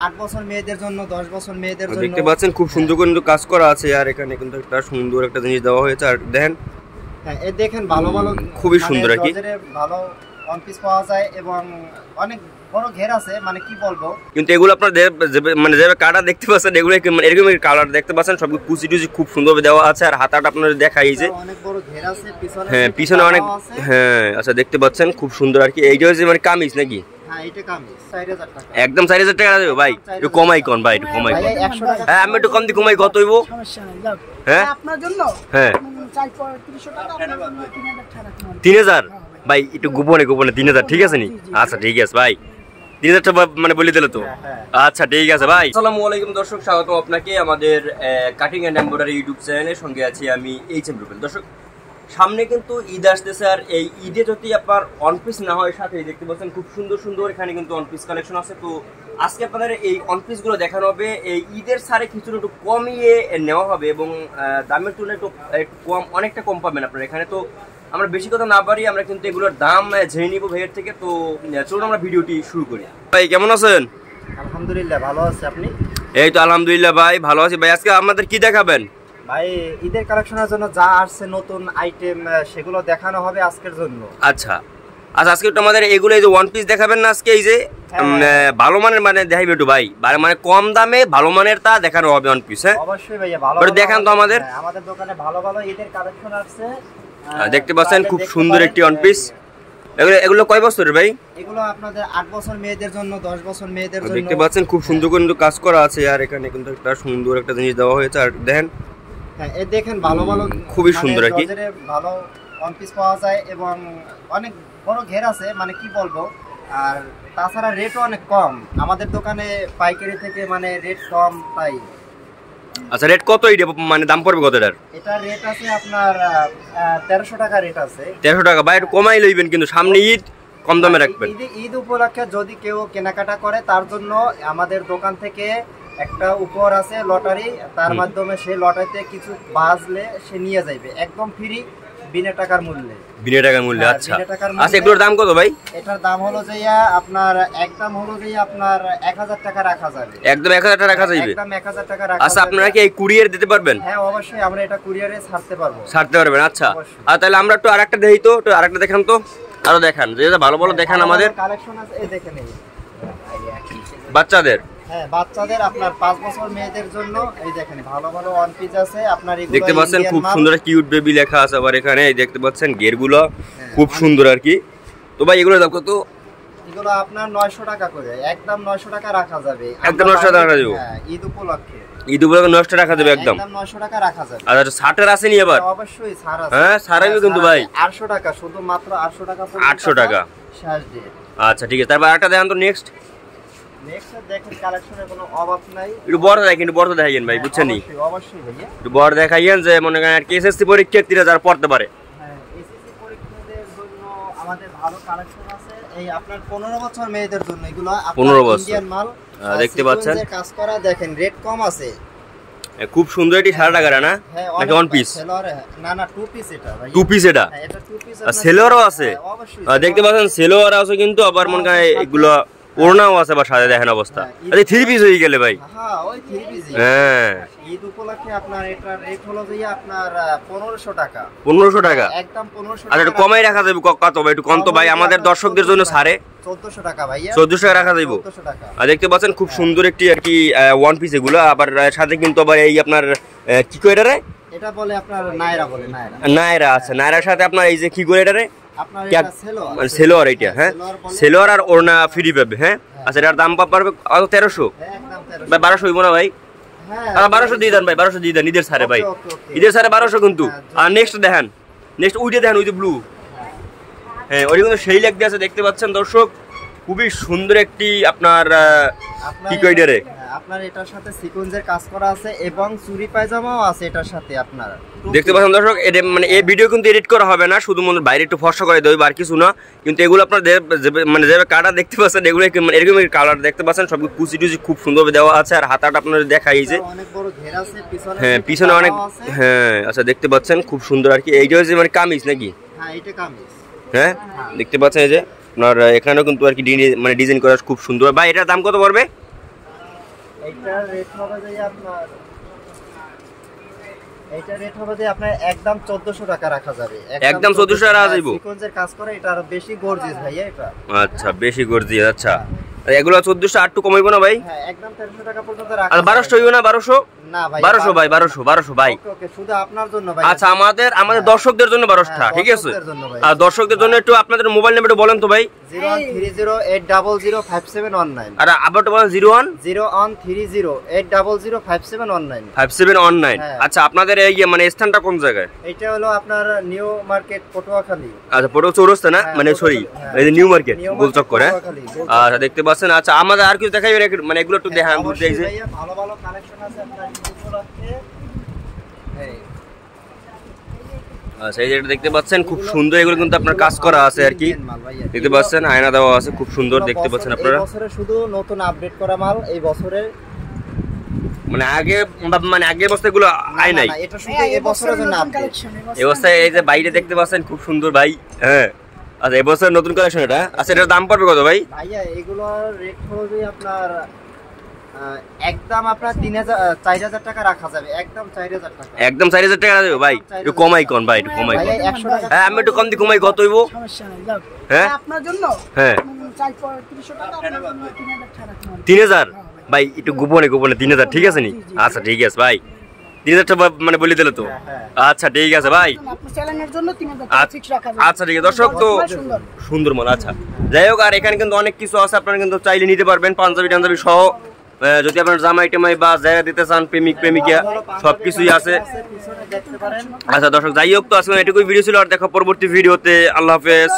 8 বছর মেয়েদের জন্য 10 বছর মেয়েদের জন্য দেখতে পাচ্ছেন খুব সুন্দর করে কিন্তু কাজ করা আছে আর এখানে কিন্তু একটা সুন্দর একটা জিনিস দেওয়া হয়েছে আর দেখেন হ্যাঁ এই দেখেন ভালো ভালো খুবই সুন্দর আর কি ভালো ওয়ান পিস পাওয়া যায় এবং অনেক বড় ঘের আছে মানে কি বলবো কিন্তু এগুলো আপনারা মানে যে কাটা দেখতে পাচ্ছেন এগুলো এরকম কালার দেখতে পাচ্ছেন সব কুচি টুচি খুব সুন্দরভাবে দেওয়া আছে আর হাতাটা আপনাদের দেখাই যে অনেক বড় ঘের আছে পিছনে হ্যাঁ পিছনে অনেক হ্যাঁ আচ্ছা দেখতে পাচ্ছেন খুব সুন্দর আর কি এইটা হচ্ছে মানে কামিজ নাকি হ্যাঁ এটা কামিজ 4000 টাকা একদম 4000 টাকা দেব ভাই একটু কমাই কোন ভাই একটু কমাই কোন হ্যাঁ আমি একটু কম দি কমাই কত হইবো সমস্যা নাই যাও হ্যাঁ আপনার জন্য হ্যাঁ 435 টাকা আপনার জন্য 3000 টাকা 3000 ভাই একটু গোপনে 3000 ঠিক আছে নি আচ্ছা ঠিক আছে ভাই 3000 টাকা মানে বলে দিলে তো আচ্ছা ঠিক আছে ভাই আসসালামু আলাইকুম দর্শক স্বাগত আপনাকে আমাদের কাটিং এন্ড এমব্রয়ডারি ইউটিউব চ্যানেলের সঙ্গে আছি আমি এইচএম রুবেল দর্শক সামনে কিন্তু ঈদ আসতেছে আর এই ঈদে যদি আপনার অন পিস না হয় সাথে দেখতে পাচ্ছেন খুব সুন্দর সুন্দর এখানে কিন্তু অন পিস কালেকশন আছে তো আজকে আপনাদের এই অন পিস গুলো দেখানো হবে এই ঈদের সারে কিছু একটু কমিয়ে নেওয়া হবে এবং দামের তুলনায় একটু কম অনেকটা কম পাবেন আপনারা এখানে তো আমরা বেশি কথা না পারি আমরা কিন্তু এগুলোর দাম জেনে নিব ভাইয়ের থেকে তো চলুন আমরা ভিডিওটি শুরু করি ভাই কেমন আছেন আলহামদুলিল্লাহ ভালো আছি আপনি এই তো আলহামদুলিল্লাহ ভাই ভালো আছি ভাই আজকে আমাদের কি দেখাবেন ভাই ঈদের কালেকশনের জন্য যা আসছে নতুন আইটেম সেগুলো দেখানো হবে আজকের জন্য আচ্ছা আচ্ছা আজকে একটু আমাদের এগুলো এই যে ওয়ান পিস দেখাবেন না আজকে এই যে ভালো মানের মানে দেখাইবে একটু ভাই মানে কম দামে ভালো মানের তা দেখানো হবে ওয়ান পিস হ্যাঁ অবশ্যই ভাইয়া ভালো দেখান তো আমাদের দোকানে ভালো ভালো ঈদের কালেকশন আসছে দেখতে পাচ্ছেন খুব সুন্দর একটি ওয়ান পিস এগুলো কয় বছরের ভাই এগুলো আপনাদের 8 বছর মেয়েদের জন্য 10 বছর মেয়েদের জন্য দেখতে পাচ্ছেন খুব সুন্দর করে কিন্তু কাজ করা আছে আর এখানে কিন্তু একটা সুন্দর একটা জিনিস দেওয়া হয়েছে আর দেখেন হ্যাঁ এই দেখেন ভালো ভালো খুবই সুন্দর আর কি ভালো ওয়ান পিস পাওয়া যায় এবং অনেক বড় ঘের আছে মানে কি বলবো আর তাছাড়া রেটও অনেক কম আমাদের দোকানে পাইকারি থেকে মানে রেট কম তাই আচ্ছা রেট কত এটা মানে দাম পড়বে কত এটার এটা রেট আছে আপনার 1300 টাকা রেট আছে 1300 টাকা ভাই একটু কমাই লইবেন কিন্তু সামনে ঈদ কম দামে রাখবেন ঈদ উপলক্ষে যদি কেউ কেনাকাটা করে তার জন্য আমাদের দোকান থেকে একটা উপহার আছে লটারি তার মাধ্যমে সেই লটারিতে কিছু বাজলে সে নিয়ে যাবে একদম ফ্রি বিনা টাকার মূল্যে আচ্ছা আচ্ছা এগুলোর দাম কত ভাই এটার দাম হলো যে আপনার একদম হলো যে আপনার 1000 টাকা রাখা যাবে একদম 1000 টাকা রাখা যাবে একদম 1000 টাকা রাখা আচ্ছা আপনারা কি এই কুরিয়ার দিতে পারবেন হ্যাঁ অবশ্যই আমরা এটা কুরিয়ারে ছাড়তে পারবেন আচ্ছা আর তাহলে আমরা একটু আরেকটা দেই তো একটু আরেকটা দেখান তো আরো দেখান যে ভালো ভালো দেখান আমাদের কালেকশন আছে এই দেখেন এই বাচ্চাদের হ্যাঁ বাচ্চাদের আপনার 5 বছর মেয়েদের জন্য এই দেখেন ভালো ভালো ওয়ান পিস আছে আপনার এগুলো দেখতে পাচ্ছেন খুব সুন্দর কিউট বেবি লেখা আছে আবার এখানে এই দেখতে পাচ্ছেন গেরগুলো খুব সুন্দর আর কি তো ভাই এগুলো দাম কত এগুলো আপনার 900 টাকা করে একদম 900 টাকা রাখা যাবে একদম 900 টাকা রাখা যাবে হ্যাঁ ঈদ উপলক্ষে 900 টাকা যাবে একদম 900 টাকা রাখা যাবে আচ্ছা ছাড়ের আছে নি এবার অবশ্যই ছাড় আছে হ্যাঁ ছাড়াইবে কিন্তু ভাই 800 টাকা শুধু মাত্র 800 টাকা 800 টাকা শেষ ডেট আচ্ছা ঠিক আছে তারপর আরেকটা দেখান তো নেক্সট দেখেন কালেকশনের কোনো অভাব নাই একটু বড় দেখেন বড় দেখাইয়েন ভাই বুঝছেন নি অবশ্যই ভাইয়া একটু বড় দেখাইয়েন যে মনে করেন আর কি এসএসসি পরীক্ষার্থীরা যারা পড়তে পারে হ্যাঁ এসএসসি পরীক্ষার্থীদের জন্য আমাদের ভালো কালেকশন আছে এই আপনার 15 বছর মেয়েদের জন্য এগুলো 15 বছর ইন্ডিয়ান মাল দেখতে পাচ্ছেন কাজ করা দেখেন রেট কম আছে খুব সুন্দর এটি সারা টাকা না নাকি ওয়ান পিস না না টু পিস এটা ভাই টু পিস এটা এটা টু পিস আর সেলোয়ারও আছে দেখতে পাচ্ছেন সেলোয়ার আছে কিন্তু আবার মনে করেন এগুলো ওড়নাও আছে বা সাথে দেখেন অবস্থা আরে থ্রি পিস হয়ে গেলে ভাই হ্যাঁ ওই থ্রি পিস হ্যাঁ ঈদ উপলক্ষে আপনার এটা রেট হলো যে আপনার 1500 টাকা 1500 টাকা একদম 1500 টাকা আচ্ছা একটু কমাই রাখা যাবে কত ভাই একটু কম তো ভাই আমাদের দর্শকদের জন্য ছাড়ে 1400 টাকা ভাইয়া 1400 টাকা রাখা যাবে 1400 টাকা আর দেখতে পাচ্ছেন খুব সুন্দর একটি আর কি ওয়ান পিস এগুলো আবার সাথে কিন্তু আবার এই আপনার কি কই এটারে এটা বলে আপনার নায়রা বলে নায়রা আছে নায়রার সাথে আপনার এই যে কি করে এটারে আপনার এটা সেলোয়ার এটা হ্যাঁ সেলোয়ার আর ওড়না ফ্রি পাবে হ্যাঁ আচ্ছা এটার দাম পাবে 1300 একদম ভাই 1200 হইব না ভাই হ্যাঁ 1200 দিয়ে দেন ভাই 1200 দিয়ে দেন ঈদের সারে ভাই ঈদের সারে 1200 কিন্তু আর নেক্সট দেখেন নেক্সট উইটে দেখেন ওই যে ব্লু হ্যাঁ ওই কিন্তু সেই লেগ দিয়ে আছে দেখতে পাচ্ছেন দর্শক খুবই সুন্দর একটি আপনার কি কইডারে আপনার এটার সাথে সিকোয়েন্সের কাজ করা আছে এবং চুরি পায়জামাও আছে এটার সাথে আপনার দেখতে পাচ্ছেন দর্শক এটা মানে এই ভিডিও কিন্তু এডিট করা হবে না শুধুমাত্র বাইরে একটু ফর্সা করে দেব আর কিছু না কিন্তু এগুলো আপনারা মানে যে কাটা দেখতে পাচ্ছেন এগুলো এরকম কালার দেখতে পাচ্ছেন সব কুচি টুচি খুব সুন্দরভাবে দেওয়া আছে আর হাতাটা আপনাদের দেখাই যে অনেক বড় ঘের আছে পিছনে হ্যাঁ পিছনে অনেক হ্যাঁ আচ্ছা দেখতে পাচ্ছেন খুব সুন্দর আর কি এইটা হচ্ছে মানে কামিজ নাকি হ্যাঁ এটা কামিজ হ্যাঁ দেখতে পাচ্ছেন এই যে আপনার এখানেও কিন্তু আর কি মানে ডিজাইন করা খুব সুন্দর ভাই এটার দাম কত পড়বে এইটার রেট হবে যে আপনার একদম 1400 টাকা রাখা যাবে। একদম 1400 টাকা রাখা যাবে। সিকোয়েন্সের কাজ করে, এটা আরো বেশি গর্জিয়াস ভাইয়া এটা। আচ্ছা, বেশি গর্জিয়াস। আচ্ছা, এগুলো 1400 আর একটু কমাইবো না ভাই? হ্যাঁ, একদম 1300 টাকা পর্যন্ত রাখা। আর 1200 হইবো না? 1200 না ভাই, 1200 ভাই, 1200 ভাই। ওকে ওকে, শুধু আপনার জন্য ভাই। আচ্ছা, আমাদের দর্শকদের জন্য 1200 টাকা, ঠিক আছে? দর্শকদের জন্য ভাই। আর দর্শকদের জন্য একটু আপনাদের মোবাইল নাম্বারটা বলেন তো ভাই। 0130805719। আর আবার তো বলেন 0130805719। 5719। আচ্ছা, আপনাদের এই মানে স্থানটা কোন জায়গায়? এটা হলো আপনার নিউ মার্কেট পটুয়াখালী। আচ্ছা, পটুয়া চৌরাস্তা না? মানে সরি, এই যে নিউ মার্কেট গোলচক্কর। হ্যাঁ, আচ্ছা, দেখতে পাচ্ছেন। আচ্ছা, আমাদের আর কিছু দেখাই মানে এগুলো একটু দেখান ঘুরতে এই যে ভালো ভালো কালেকশন আছে আপনার উপলক্ষে। আচ্ছা, এই যে এটা দেখতে পাচ্ছেন, খুব সুন্দর। এগুলো কিন্তু আপনার কাজ করা আছে আর কি, দেখতে পাচ্ছেন, আয়না দেওয়া আছে, খুব সুন্দর দেখতে পাচ্ছেন আপনারা। এই বছরে শুধু নতুন আপডেট করা মাল এই বছরে, মানে আগের বছর এগুলো আয় নাই, এটা শুধু এই বছরের জন্য আপডেট। এই বছর এই যে বাইরে দেখতে পাচ্ছেন, খুব সুন্দর ভাই। হ্যাঁ, আচ্ছা, এই বছর নতুন কালেকশন এটা। আচ্ছা, এটার দাম পড়বে কত ভাই? ভাইয়া এগুলোর রেট হবে আপনার একদম আপনার 4000 টাকা রাখা যাবে। একদম 4000 টাকা। একদম 4000 টাকা দেবো ভাই? একটু কমাই কোন ভাই, একটু কমাই কোন। ভাইয়া 100 টাকা। হ্যাঁ, আমি একটু কম দিয়ে কমাই, কত হইবো? সমস্যা নাই, যাও। হ্যাঁ আপনার জন্য হ্যাঁ, 300 টাকা, আপনার জন্য 3000 টাকা রাখলাম। 3000 ভাই, একটু গোপনে 3000, ঠিক আছে নি? আচ্ছা, ঠিক আছে ভাই, 3000 টাকা মানে বলে দিলে তো। আচ্ছা, ঠিক আছে ভাই, আপনার চ্যানেলের জন্য 3000 টাকা ফিক্স রাখা যাবে। আচ্ছা, ঠিক আছে দর্শক, তো সুন্দর সুন্দর মাল। আচ্ছা, যাই হোক, আর এখানে কিন্তু অনেক কিছু আছে, আপনারা কিন্তু চাইলে নিতে পারবেন, পাঞ্জাবি টাঞ্জাবি সহ। যদি আপনার জামাই টামাই বা জায়গা দিতে চান, প্রেমিক প্রেমিকা সবকিছুই আছে। পিছনে দেখতে পারেন। আচ্ছা দর্শক, যাই হোক, তো আজকে এটুকুই ভিডিও ছিল। আর দেখা পরবর্তী ভিডিওতে। আল্লাহ হাফেজ।